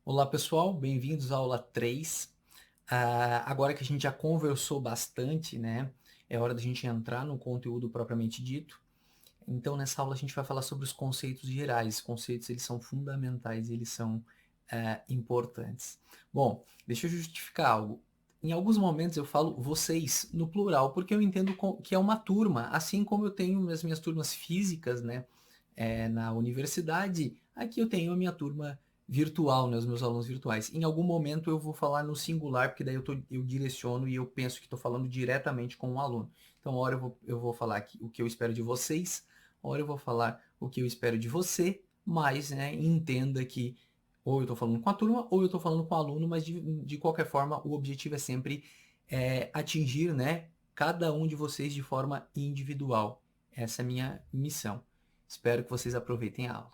Olá pessoal, bem-vindos à aula 3. Agora que a gente já conversou bastante, né? É hora da gente entrar no conteúdo propriamente dito. Então, nessa aula a gente vai falar sobre os conceitos gerais. Os conceitos eles são fundamentais, eles são importantes. Bom, deixa eu justificar algo. Em alguns momentos eu falo vocês no plural, porque eu entendo que é uma turma, assim como eu tenho as minhas turmas físicas, né? Na universidade, aqui eu tenho a minha turma virtual, né, os meus alunos virtuais. Em algum momento eu vou falar no singular, porque daí eu direciono e eu penso que estou falando diretamente com o aluno. Então, uma hora eu vou falar aqui o que eu espero de vocês, uma hora eu vou falar o que eu espero de você, mas né, entenda que ou eu estou falando com a turma ou eu estou falando com o aluno, mas de qualquer forma o objetivo é sempre atingir né, cada um de vocês de forma individual. Essa é a minha missão. Espero que vocês aproveitem a aula.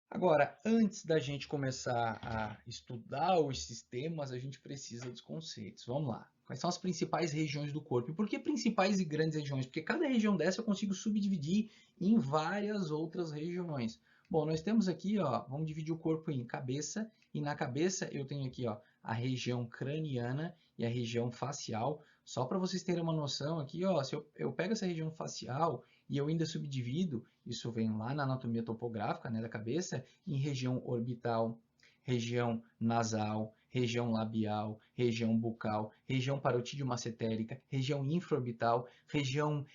Agora, antes da gente começar a estudar os sistemas, a gente precisa dos conceitos. Vamos lá. Quais são as principais regiões do corpo? E por que principais e grandes regiões? Porque cada região dessa eu consigo subdividir em várias outras regiões. Bom, nós temos aqui, ó, vamos dividir o corpo em cabeça, e na cabeça eu tenho aqui, ó, a região craniana e a região facial. Só para vocês terem uma noção aqui, ó, se eu pego essa região facial e eu ainda subdivido, isso vem lá na anatomia topográfica, né, da cabeça, em região orbital, região nasal, região labial, região bucal, região parotídeo massetérica, região infraorbital, região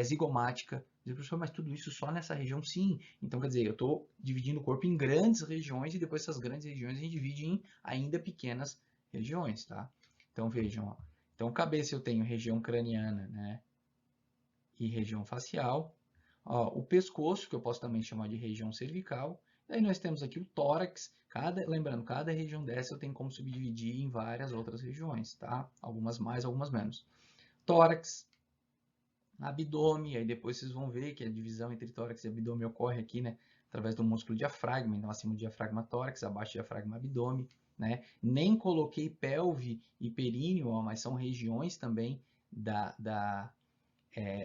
zigomática. Professor, mas tudo isso só nessa região? Sim. Então, quer dizer, eu estou dividindo o corpo em grandes regiões e depois essas grandes regiões a gente divide em ainda pequenas regiões, tá? Então, vejam, ó. Então, cabeça eu tenho região craniana, né? E região facial. Ó, o pescoço, que eu posso também chamar de região cervical. E aí nós temos aqui o tórax. Lembrando, cada região dessa eu tenho como subdividir em várias outras regiões, tá? Algumas mais, algumas menos. Tórax, abdômen, aí depois vocês vão ver que a divisão entre tórax e abdômen ocorre aqui, né? Através do músculo diafragma, então acima do diafragma tórax, abaixo do diafragma abdômen, né? Nem coloquei pelve e períneo, ó, mas são regiões também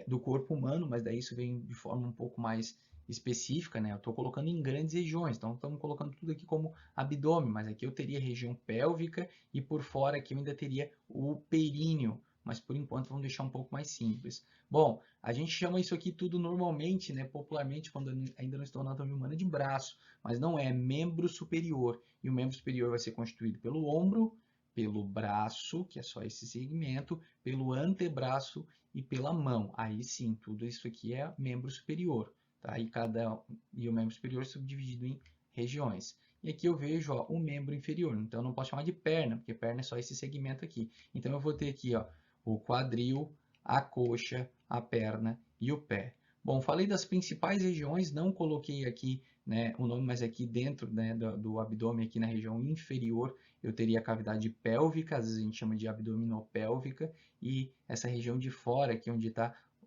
do corpo humano, mas daí isso vem de forma um pouco mais específica, né? Eu estou colocando em grandes regiões, então estamos colocando tudo aqui como abdômen, mas aqui eu teria região pélvica e por fora aqui eu ainda teria o períneo, mas por enquanto vamos deixar um pouco mais simples. Bom, a gente chama isso aqui tudo normalmente, né, popularmente, quando ainda não estou na anatomia humana, de braço, mas não é membro superior, e o membro superior vai ser constituído pelo ombro, pelo braço, que é só esse segmento, pelo antebraço e pela mão. Aí sim, tudo isso aqui é membro superior, tá? E o membro superior é subdividido em regiões. E aqui eu vejo ó, o membro inferior, então eu não posso chamar de perna, porque perna é só esse segmento aqui. Então eu vou ter aqui ó, o quadril, a coxa, a perna e o pé. Bom, falei das principais regiões, não coloquei aqui né, o nome, mas aqui dentro né, do abdômen, aqui na região inferior, eu teria a cavidade pélvica, às vezes a gente chama de abdominopélvica, e essa região de fora, aqui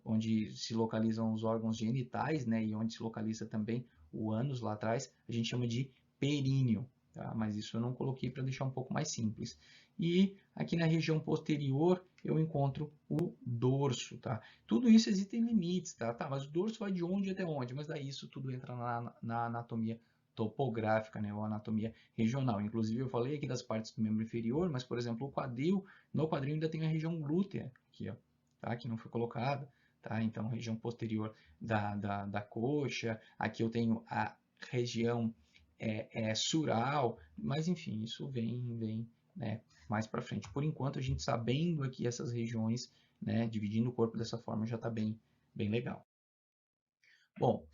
onde se localizam os órgãos genitais, né, e onde se localiza também o ânus lá atrás, a gente chama de períneo, tá? Mas isso eu não coloquei para deixar um pouco mais simples. E aqui na região posterior eu encontro o dorso, tá? Tudo isso existem limites, tá? Tá, mas o dorso vai de onde até onde? Mas daí isso tudo entra na anatomia topográfica, né, ou anatomia regional. Inclusive, eu falei aqui das partes do membro inferior, mas, por exemplo, o quadril, no quadril ainda tem a região glútea, aqui, ó, tá, que não foi colocada, tá? Então, região posterior da coxa, aqui eu tenho a região sural, mas, enfim, isso vem né, mais para frente. Por enquanto, a gente sabendo aqui essas regiões, né, dividindo o corpo dessa forma, já está bem legal. Bom,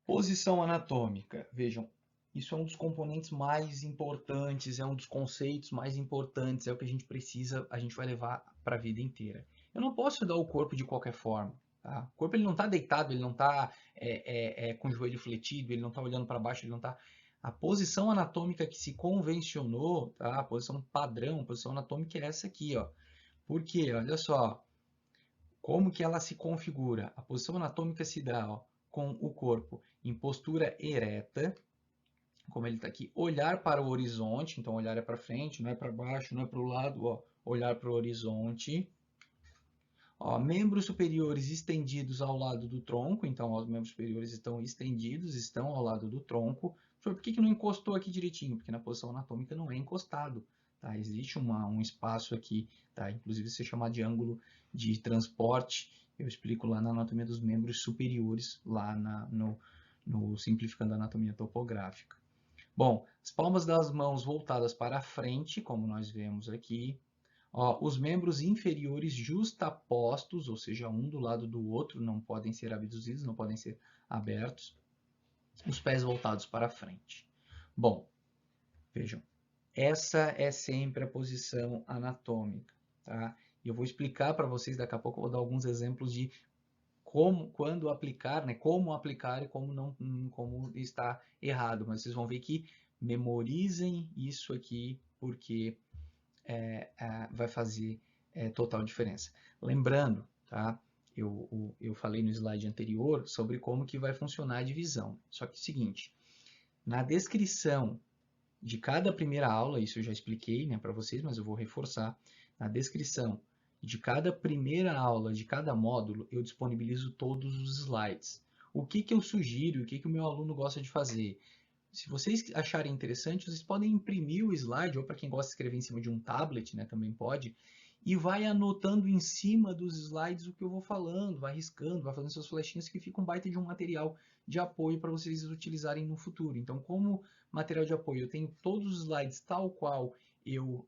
posição anatômica. Vejam, isso é um dos componentes mais importantes, é um dos conceitos mais importantes, é o que a gente precisa, a gente vai levar para a vida inteira. Eu não posso estudar o corpo de qualquer forma. Tá? O corpo ele não está deitado, ele não está com o joelho fletido, ele não está olhando para baixo, ele não está. A posição anatômica que se convencionou, tá? A posição padrão, a posição anatômica é essa aqui, ó. Por quê? Olha só, como que ela se configura? A posição anatômica se dá ó, com o corpo em postura ereta, como ele está aqui, olhar para o horizonte, então olhar é para frente, não é para baixo, não é para o lado, ó, olhar para o horizonte. Ó, membros superiores estendidos ao lado do tronco, então ó, os membros superiores estão estendidos, estão ao lado do tronco. Por que não encostou aqui direitinho? Porque na posição anatômica não é encostado. Tá? Existe um espaço aqui, tá? Inclusive se chama de ângulo de transporte. Eu explico lá na anatomia dos membros superiores, lá no Simplificando a Anatomia Topográfica. Bom, as palmas das mãos voltadas para a frente, como nós vemos aqui. Ó, os membros inferiores justapostos, ou seja, um do lado do outro, não podem ser abduzidos, não podem ser abertos. Os pés voltados para a frente. Bom, vejam, essa é sempre a posição anatômica, tá? E eu vou explicar para vocês, daqui a pouco eu vou dar alguns exemplos de quando aplicar, né? Como aplicar e como está errado. Mas vocês vão ver que memorizem isso aqui, porque vai fazer total diferença. Lembrando, tá? Eu falei no slide anterior sobre como que vai funcionar a divisão. Só que é o seguinte, na descrição de cada primeira aula, isso eu já expliquei, né, para vocês, mas eu vou reforçar, na descrição de cada primeira aula, de cada módulo, eu disponibilizo todos os slides. O que eu sugiro, o que o meu aluno gosta de fazer? Se vocês acharem interessante, vocês podem imprimir o slide, ou para quem gosta de escrever em cima de um tablet, né, também pode, e vai anotando em cima dos slides o que eu vou falando, vai riscando, vai fazendo seus flechinhas, que fica um baita de um material de apoio para vocês utilizarem no futuro. Então, como material de apoio, eu tenho todos os slides tal qual eu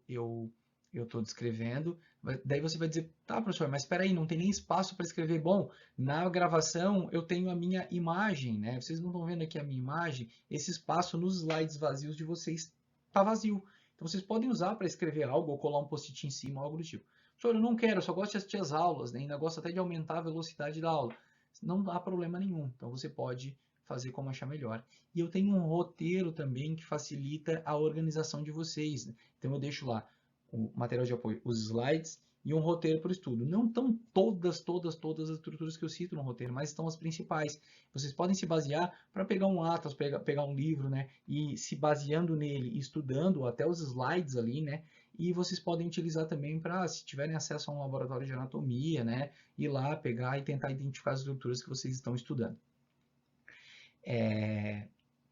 estou descrevendo. Daí você vai dizer, tá, professor, mas espera aí, não tem nem espaço para escrever. Bom, na gravação eu tenho a minha imagem, né? Vocês não estão vendo aqui a minha imagem, esse espaço nos slides vazios de vocês está vazio. Então vocês podem usar para escrever algo ou colar um post-it em cima, algo do tipo. Professor, eu não quero, eu só gosto de assistir as aulas, né? Ainda gosto até de aumentar a velocidade da aula. Não há problema nenhum. Então você pode fazer como achar melhor. E eu tenho um roteiro também que facilita a organização de vocês, né? Então eu deixo lá o material de apoio, os slides e um roteiro para o estudo. Não estão todas as estruturas que eu cito no roteiro, mas estão as principais. Vocês podem se basear para pegar um atlas, pegar um livro, né? E se baseando nele, estudando até os slides ali, né? E vocês podem utilizar também para, se tiverem acesso a um laboratório de anatomia, né? Ir lá, pegar e tentar identificar as estruturas que vocês estão estudando.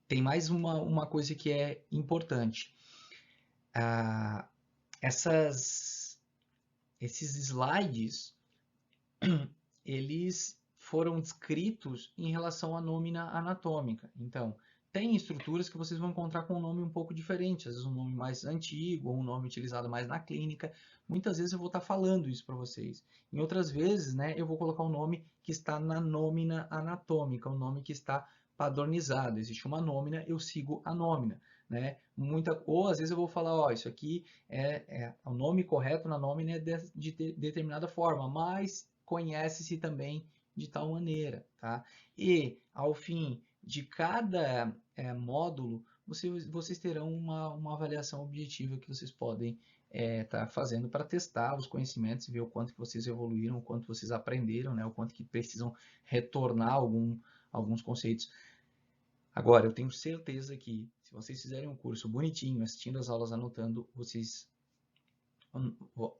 Tem mais uma coisa que é importante. Esses slides, eles foram descritos em relação à nómina anatômica. Então, tem estruturas que vocês vão encontrar com um nome um pouco diferente, às vezes um nome mais antigo, ou um nome utilizado mais na clínica. Muitas vezes eu vou estar falando isso para vocês. Em outras vezes, né, eu vou colocar um nome que está na nómina anatômica, um nome que está padronizado. Existe uma nómina, eu sigo a nómina. Né? Ou às vezes eu vou falar, ó, isso aqui o nome correto na nómina é de determinada forma, mas conhece-se também de tal maneira, tá? E ao fim de cada módulo, vocês terão uma avaliação objetiva que vocês podem estar fazendo para testar os conhecimentos, ver o quanto que vocês evoluíram, o quanto vocês aprenderam, né? O quanto que precisam retornar alguns conceitos. Agora, eu tenho certeza que se vocês fizerem um curso bonitinho, assistindo as aulas, anotando, vocês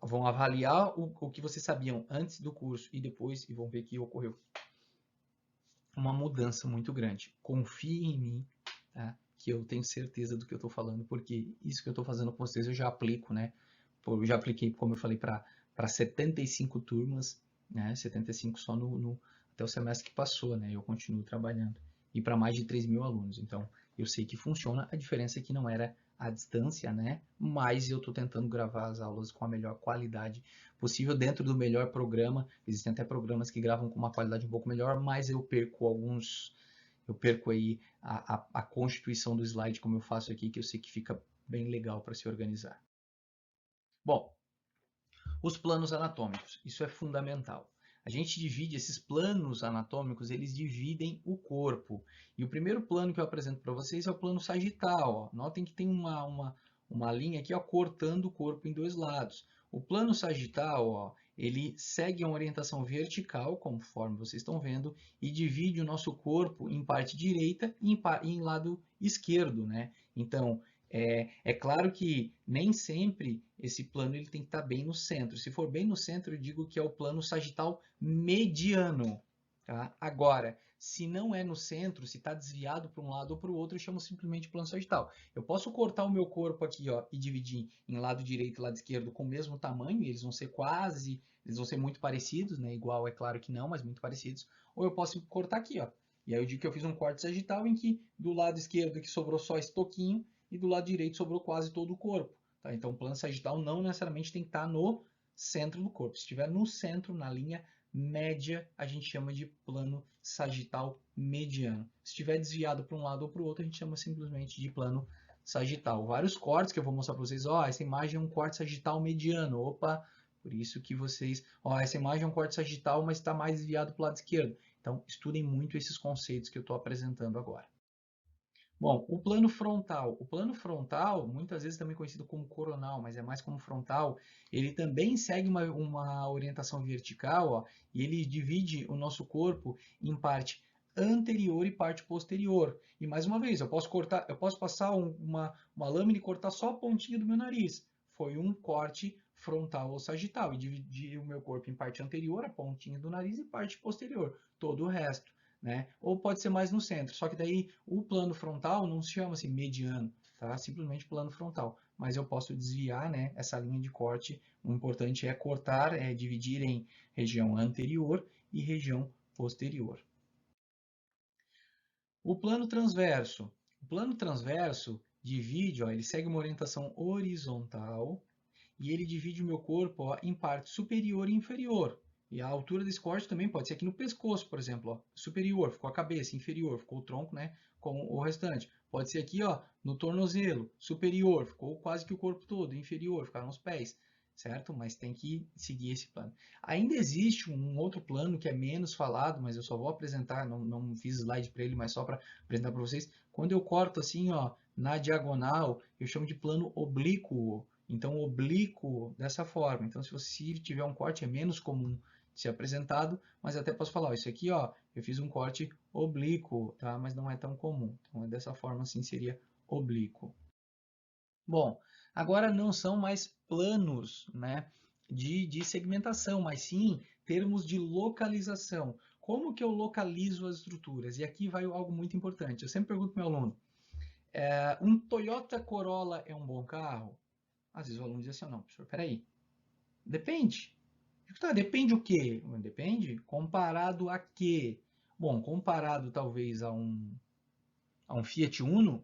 vão avaliar o que vocês sabiam antes do curso e depois e vão ver que ocorreu uma mudança muito grande. Confie em mim, tá? Que eu tenho certeza do que eu estou falando, porque isso que eu estou fazendo com vocês eu já aplico, né? Eu já apliquei, como eu falei, para 75 turmas, né? 75 só até o semestre que passou, né? Eu continuo trabalhando. E para mais de 3 mil alunos. Então, eu sei que funciona. A diferença é que não era à distância, né? Mas eu estou tentando gravar as aulas com a melhor qualidade possível, dentro do melhor programa. Existem até programas que gravam com uma qualidade um pouco melhor, mas eu perco aí a constituição do slide, como eu faço aqui, que eu sei que fica bem legal para se organizar. Bom, os planos anatômicos, isso é fundamental. A gente divide esses planos anatômicos, eles dividem o corpo. E o primeiro plano que eu apresento para vocês é o plano sagital. Ó. Notem que tem uma linha aqui ó, cortando o corpo em dois lados. O plano sagital, ó, ele segue uma orientação vertical, conforme vocês estão vendo, e divide o nosso corpo em parte direita e em lado esquerdo. Né? Então, É claro que nem sempre esse plano ele tem que estar bem no centro. Se for bem no centro, eu digo que é o plano sagital mediano. Tá? Agora, se não é no centro, se está desviado para um lado ou para o outro, eu chamo simplesmente de plano sagital. Eu posso cortar o meu corpo aqui, ó, e dividir em lado direito e lado esquerdo com o mesmo tamanho, e eles vão ser eles vão ser muito parecidos, né? Igual é claro que não, mas muito parecidos. Ou eu posso cortar aqui, ó. E aí eu digo que eu fiz um corte sagital em que do lado esquerdo que sobrou só esse toquinho e do lado direito sobrou quase todo o corpo. Tá? Então o plano sagital não necessariamente tem que estar no centro do corpo. Se estiver no centro, na linha média, a gente chama de plano sagital mediano. Se estiver desviado para um lado ou para o outro, a gente chama simplesmente de plano sagital. Vários cortes que eu vou mostrar para vocês. Ó, essa imagem é um corte sagital mediano. Opa, por isso que vocês... Ó, essa imagem é um corte sagital, mas está mais desviado para o lado esquerdo. Então, estudem muito esses conceitos que eu estou apresentando agora. Bom, o plano frontal. O plano frontal, muitas vezes também conhecido como coronal, mas é mais como frontal, ele também segue uma orientação vertical, ó, e ele divide o nosso corpo em parte anterior e parte posterior. E mais uma vez, eu posso passar uma lâmina e cortar só a pontinha do meu nariz. Foi um corte frontal ou sagital, e dividir o meu corpo em parte anterior, a pontinha do nariz, e parte posterior, todo o resto. Né? Ou pode ser mais no centro, só que daí o plano frontal não se chama assim mediano, tá? Simplesmente plano frontal. Mas eu posso desviar, né, essa linha de corte. O importante é cortar, é dividir em região anterior e região posterior. O plano transverso. O plano transverso divide, ó, ele segue uma orientação horizontal e ele divide o meu corpo, ó, em parte superior e inferior. E a altura desse corte também pode ser aqui no pescoço, por exemplo, ó, superior, ficou a cabeça, inferior, ficou o tronco, né, com o restante. Pode ser aqui, ó, no tornozelo, superior, ficou quase que o corpo todo, inferior, ficaram os pés, certo? Mas tem que seguir esse plano. Ainda existe um outro plano que é menos falado, mas eu só vou apresentar, não fiz slide para ele, mas só para apresentar para vocês. Quando eu corto assim, ó, na diagonal, eu chamo de plano oblíquo. Então, oblíquo dessa forma. Então, se você tiver um corte, é menos comum de ser apresentado, mas até posso falar, ó, isso aqui, ó, eu fiz um corte oblíquo, tá? Mas não é tão comum. Então, dessa forma, assim, seria oblíquo. Bom, agora não são mais planos, né, de segmentação, mas sim termos de localização. Como que eu localizo as estruturas? E aqui vai algo muito importante. Eu sempre pergunto para o meu aluno, um Toyota Corolla é um bom carro? Às vezes o aluno diz assim, não, professor, peraí, depende. Tá, depende o quê? Depende comparado a quê? Bom, comparado talvez a um Fiat Uno,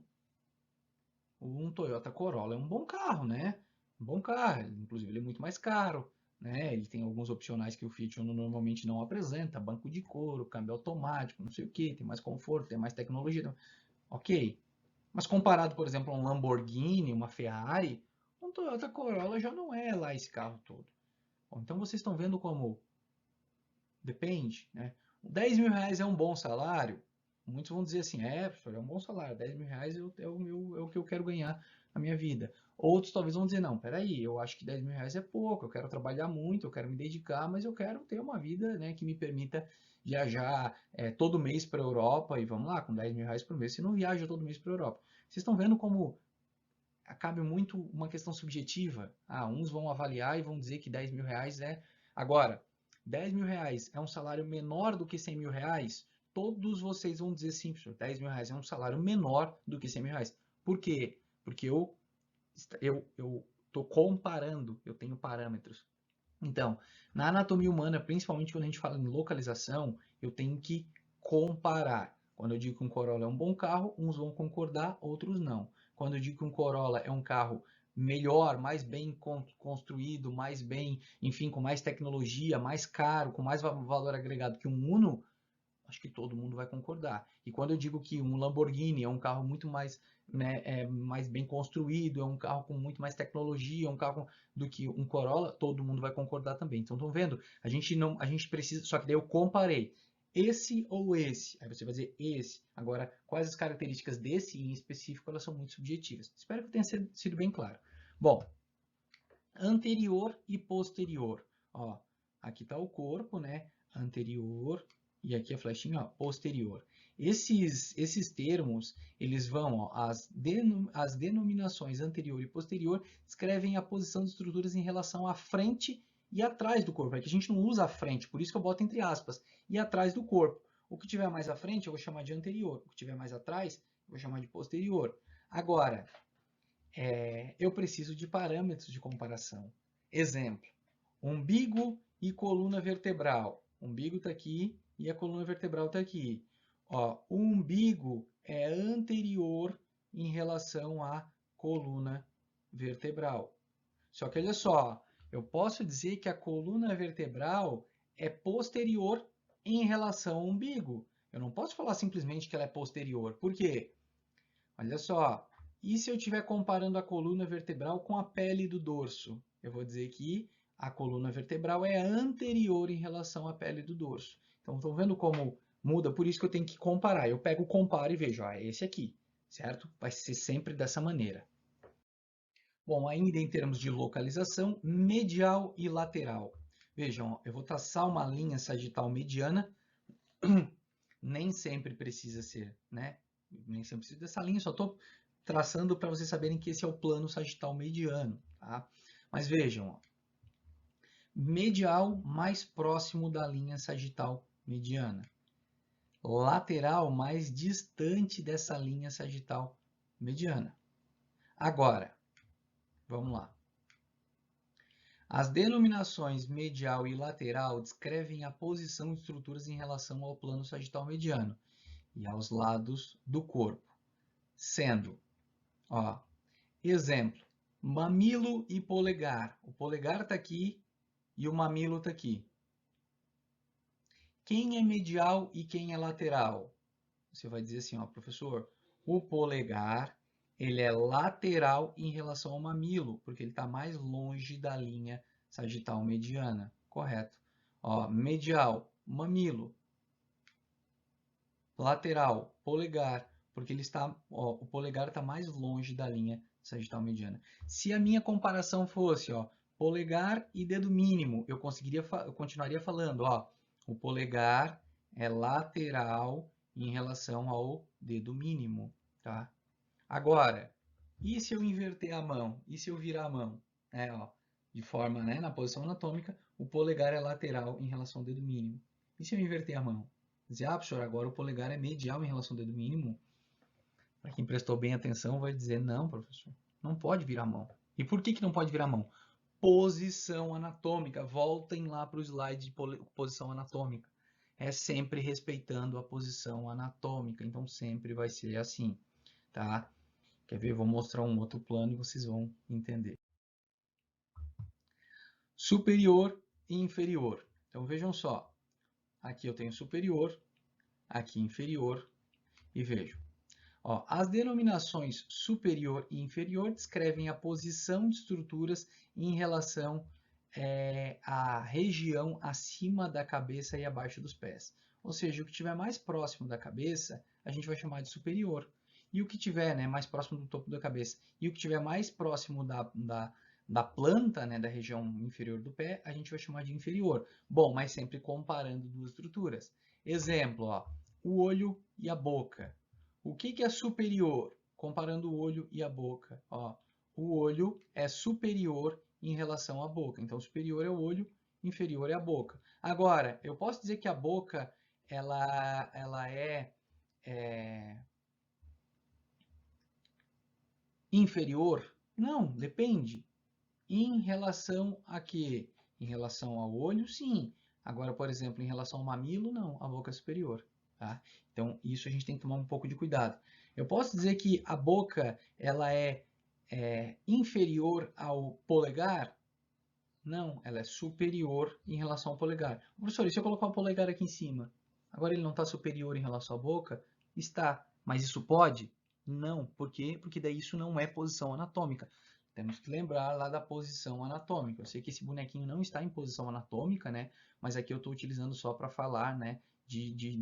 um Toyota Corolla é um bom carro, né? Um bom carro, inclusive ele é muito mais caro, né? Ele tem alguns opcionais que o Fiat Uno normalmente não apresenta, banco de couro, câmbio automático, não sei o que, tem mais conforto, tem mais tecnologia, ok. Mas comparado, por exemplo, a um Lamborghini, uma Ferrari, um Toyota Corolla já não é lá esse carro todo. Bom, então vocês estão vendo como depende, né? 10 mil reais é um bom salário? Muitos vão dizer assim, professor, é um bom salário, 10 mil reais é o que eu quero ganhar na minha vida. Outros talvez vão dizer, não, peraí, eu acho que 10 mil reais é pouco, eu quero trabalhar muito, eu quero me dedicar, mas eu quero ter uma vida, né, que me permita viajar todo mês para a Europa, e vamos lá, com 10 mil reais por mês, você não viaja todo mês para a Europa. Vocês estão vendo como cabe muito uma questão subjetiva? Uns vão avaliar e vão dizer que 10 mil reais é... Agora, 10 mil reais é um salário menor do que 100 mil reais? Todos vocês vão dizer sim, professor, 10 mil reais é um salário menor do que 100 mil reais. Por quê? Porque eu estou comparando, eu tenho parâmetros. Então, na anatomia humana, principalmente quando a gente fala em localização, eu tenho que comparar. Quando eu digo que um Corolla é um bom carro, uns vão concordar, outros não. Quando eu digo que um Corolla é um carro melhor, mais bem construído, mais bem, enfim, com mais tecnologia, mais caro, com mais valor agregado que um Uno, acho que todo mundo vai concordar. E quando eu digo que um Lamborghini é um carro muito mais, né, mais bem construído, é um carro com muito mais tecnologia, é um carro do que um Corolla, todo mundo vai concordar também. Então, estão vendo? A gente precisa, só que daí eu comparei esse ou esse. Aí você vai dizer esse. Agora, quais as características desse em específico, elas são muito subjetivas. Espero que tenha sido bem claro. Bom, anterior e posterior. Ó, aqui está o corpo, né? Anterior e aqui a flechinha, ó, posterior. Esses termos, eles vão, ó, as denominações anterior e posterior descrevem a posição de estruturas em relação à frente e atrás do corpo. Aqui a gente não usa a frente, por isso que eu boto entre aspas, e atrás do corpo. O que tiver mais à frente eu vou chamar de anterior, o que tiver mais atrás eu vou chamar de posterior. Agora, eu preciso de parâmetros de comparação. Exemplo, umbigo e coluna vertebral. O umbigo está aqui e a coluna vertebral está aqui. Ó, o umbigo é anterior em relação à coluna vertebral. Só que olha só, eu posso dizer que a coluna vertebral é posterior em relação ao umbigo. Eu não posso falar simplesmente que ela é posterior. Por quê? Olha só, e se eu estiver comparando a coluna vertebral com a pele do dorso? Eu vou dizer que a coluna vertebral é anterior em relação à pele do dorso. Então, estão vendo como muda? Por isso que eu tenho que comparar. Eu pego o comparo e vejo, é esse aqui, certo? Vai ser sempre dessa maneira. Bom, ainda em termos de localização, medial e lateral. Vejam, eu vou traçar uma linha sagital mediana, nem sempre precisa ser, né? Nem sempre precisa dessa linha, só estou traçando para vocês saberem que esse é o plano sagital mediano, tá? Mas vejam, ó, medial mais próximo da linha sagital mediana, lateral mais distante dessa linha sagital mediana. Agora, vamos lá. As denominações medial e lateral descrevem a posição de estruturas em relação ao plano sagital mediano e aos lados do corpo, sendo, ó, exemplo, mamilo e polegar. O polegar está aqui e o mamilo está aqui. Quem é medial e quem é lateral? Você vai dizer assim, ó, professor, o polegar ele é lateral em relação ao mamilo, porque ele está mais longe da linha sagital mediana. Correto. Ó, medial, mamilo. Lateral, polegar, porque ele está, ó, o polegar está mais longe da linha sagital mediana. Se a minha comparação fosse, ó, polegar e dedo mínimo, eu continuaria falando, ó, o polegar é lateral em relação ao dedo mínimo, tá? Agora, e se eu inverter a mão? E se eu virar a mão? Ó, de forma, né, na posição anatômica, o polegar é lateral em relação ao dedo mínimo. E se eu inverter a mão? Dizer, professor, agora o polegar é medial em relação ao dedo mínimo. Para quem prestou bem atenção, vai dizer, não, professor, não pode virar a mão. E por que não pode virar a mão? Posição anatômica. Voltem lá para o slide de posição anatômica. É sempre respeitando a posição anatômica. Então, sempre vai ser assim, tá? Quer ver? Vou mostrar um outro plano e vocês vão entender. Superior e inferior. Então, vejam só. Aqui eu tenho superior, aqui inferior, e vejo. Ó, as denominações superior e inferior descrevem a posição de estruturas em relação à região acima da cabeça e abaixo dos pés. Ou seja, o que estiver mais próximo da cabeça, a gente vai chamar de superior. E o que estiver, né, mais próximo do topo da cabeça, e o que estiver mais próximo da planta, né, da região inferior do pé, a gente vai chamar de inferior. Bom, mas sempre comparando duas estruturas. Exemplo, ó, o olho e a boca. O que é superior? Comparando o olho e a boca. Ó, o olho é superior em relação à boca. Então, superior é o olho, inferior é a boca. Agora, eu posso dizer que a boca ela é inferior? Não, depende. Em relação a quê? Em relação ao olho, sim. Agora, por exemplo, em relação ao mamilo, não. A boca é superior. Tá? Então, isso a gente tem que tomar um pouco de cuidado. Eu posso dizer que a boca ela é inferior ao polegar? Não, ela é superior em relação ao polegar. Professor, e se eu colocar o polegar aqui em cima? Agora ele não está superior em relação à boca? Está. Mas isso pode? Não. Por quê? Porque daí isso não é posição anatômica. Temos que lembrar lá da posição anatômica. Eu sei que esse bonequinho não está em posição anatômica, né? Mas aqui eu estou utilizando só para falar, né?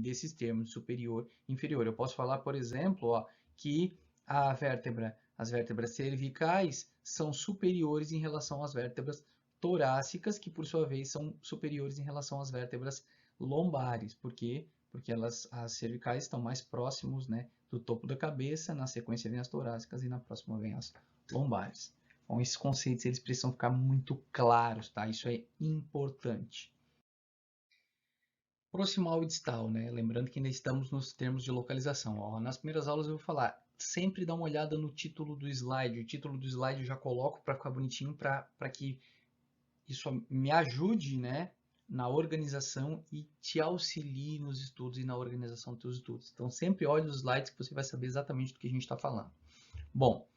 Desses termos, superior e inferior. Eu posso falar, por exemplo, ó, que as vértebras cervicais são superiores em relação às vértebras torácicas, que por sua vez são superiores em relação às vértebras lombares. Por quê? porque as cervicais estão mais próximos, né, do topo da cabeça, na sequência vem as torácicas e na próxima vem as lombares. Então, esses conceitos eles precisam ficar muito claros, tá? Isso é importante. Proximal e distal, né? Lembrando que ainda estamos nos termos de localização. Ó, nas primeiras aulas eu vou falar, sempre dá uma olhada no título do slide. O título do slide eu já coloco para ficar bonitinho, para que isso me ajude, né, na organização e te auxilie nos estudos e na organização dos teus estudos. Então, sempre olhe os slides que você vai saber exatamente do que a gente está falando. Bom,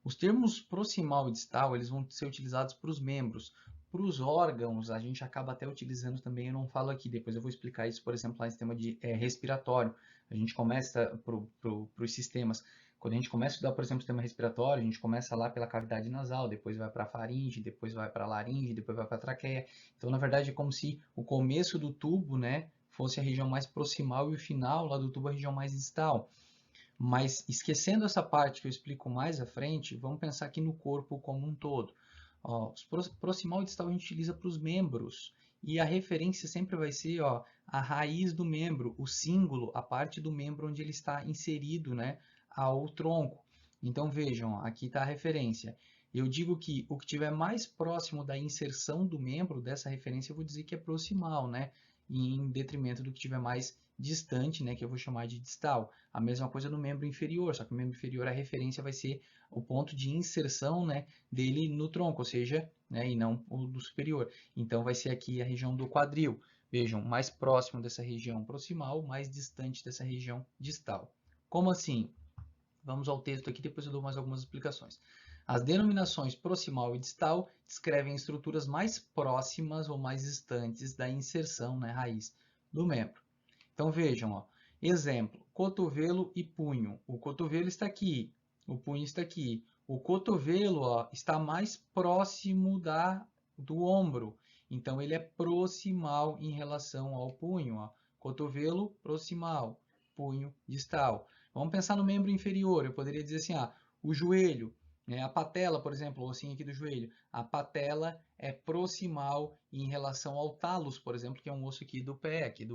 os termos proximal e distal, eles vão ser utilizados para os membros. Para os órgãos, a gente acaba até utilizando também, eu não falo aqui, depois eu vou explicar isso, por exemplo, lá em sistema respiratório. A gente começa para os sistemas, quando a gente começa a estudar, por exemplo, o sistema respiratório, a gente começa lá pela cavidade nasal, depois vai para a faringe, depois vai para a laringe, depois vai para a traqueia. Então, na verdade, é como se o começo do tubo, né, fosse a região mais proximal e o final lá do tubo a região mais distal. Mas esquecendo essa parte que eu explico mais à frente, vamos pensar aqui no corpo como um todo. Ó, proximal e distal a gente utiliza para os membros. E a referência sempre vai ser, ó, a raiz do membro, o símbolo, a parte do membro onde ele está inserido, né, ao tronco. Então vejam, ó, aqui está a referência. Eu digo que o que estiver mais próximo da inserção do membro dessa referência, eu vou dizer que é proximal, né? Em detrimento do que estiver mais distante, né, que eu vou chamar de distal. A mesma coisa no membro inferior, só que o membro inferior a referência vai ser o ponto de inserção, né, dele no tronco, ou seja, né, e não o do superior. Então vai ser aqui a região do quadril. Vejam, mais próximo dessa região proximal, mais distante dessa região distal. Como assim? Vamos ao texto aqui, depois eu dou mais algumas explicações. As denominações proximal e distal descrevem estruturas mais próximas ou mais distantes da inserção, né, raiz do membro. Então vejam, ó, exemplo, cotovelo e punho. O cotovelo está aqui, o punho está aqui. O cotovelo, ó, está mais próximo do ombro, então ele é proximal em relação ao punho. Ó. Cotovelo proximal, punho distal. Vamos pensar no membro inferior. Eu poderia dizer assim, o joelho, né, a patela, por exemplo, o ossinho aqui do joelho. A patela é proximal em relação ao talos, por exemplo, que é um osso aqui do pé, aqui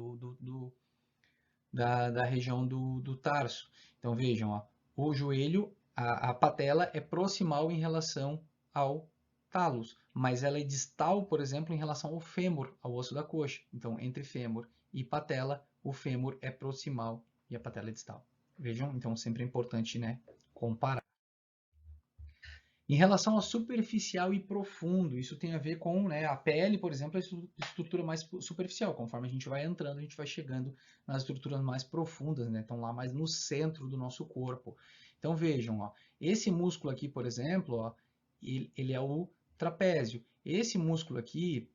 da região do tarso. Então vejam, ó, o joelho, a patela é proximal em relação ao talos, mas ela é distal, por exemplo, em relação ao fêmur, ao osso da coxa. Então, entre fêmur e patela, o fêmur é proximal e a patela é distal. Vejam, então sempre é importante, né, comparar. Em relação ao superficial e profundo, isso tem a ver com, né, a pele, por exemplo, a estrutura mais superficial. Conforme a gente vai entrando, a gente vai chegando nas estruturas mais profundas, né? Estão lá mais no centro do nosso corpo. Então vejam, ó, esse músculo aqui, por exemplo, ó, ele é o trapézio. Esse músculo aqui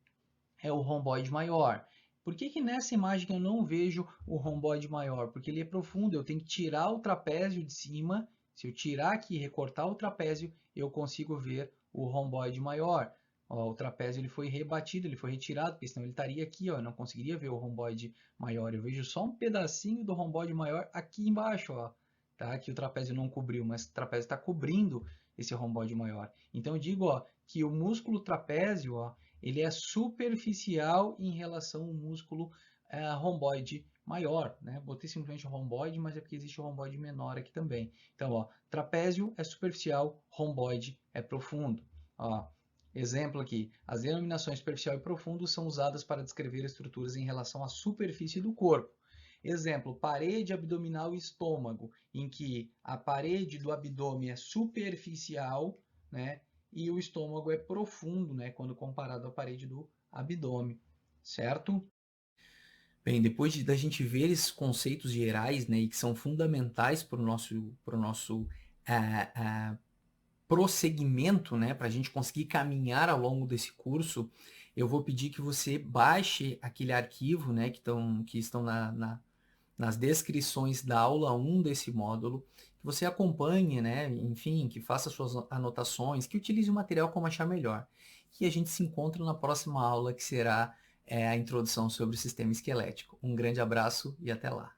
é o romboide maior. Por que que nessa imagem eu não vejo o romboide maior? Porque ele é profundo, eu tenho que tirar o trapézio de cima. Se eu tirar aqui e recortar o trapézio, eu consigo ver o romboide maior. Ó, o trapézio ele foi rebatido, ele foi retirado, porque senão ele estaria aqui, ó, eu não conseguiria ver o romboide maior. Eu vejo só um pedacinho do romboide maior aqui embaixo, ó, tá? Que o trapézio não cobriu, mas o trapézio está cobrindo esse romboide maior. Então eu digo, ó, que o músculo trapézio, ó, ele é superficial em relação ao músculo romboide maior, né? Botei simplesmente o romboide, mas é porque existe o romboide menor aqui também. Então, ó, trapézio é superficial, romboide é profundo. Ó, exemplo aqui, as denominações superficial e profundo são usadas para descrever estruturas em relação à superfície do corpo. Exemplo, parede abdominal e estômago, em que a parede do abdômen é superficial, né? E o estômago é profundo, né, quando comparado à parede do abdômen, certo? Bem, depois da gente ver esses conceitos gerais, né, e que são fundamentais para o nosso prosseguimento, né, para a gente conseguir caminhar ao longo desse curso, eu vou pedir que você baixe aquele arquivo, né, que estão nas descrições da aula 1 desse módulo, que você acompanhe, né, enfim, que faça suas anotações, que utilize o material como achar melhor. E a gente se encontra na próxima aula, que será a introdução sobre o sistema esquelético. Um grande abraço e até lá.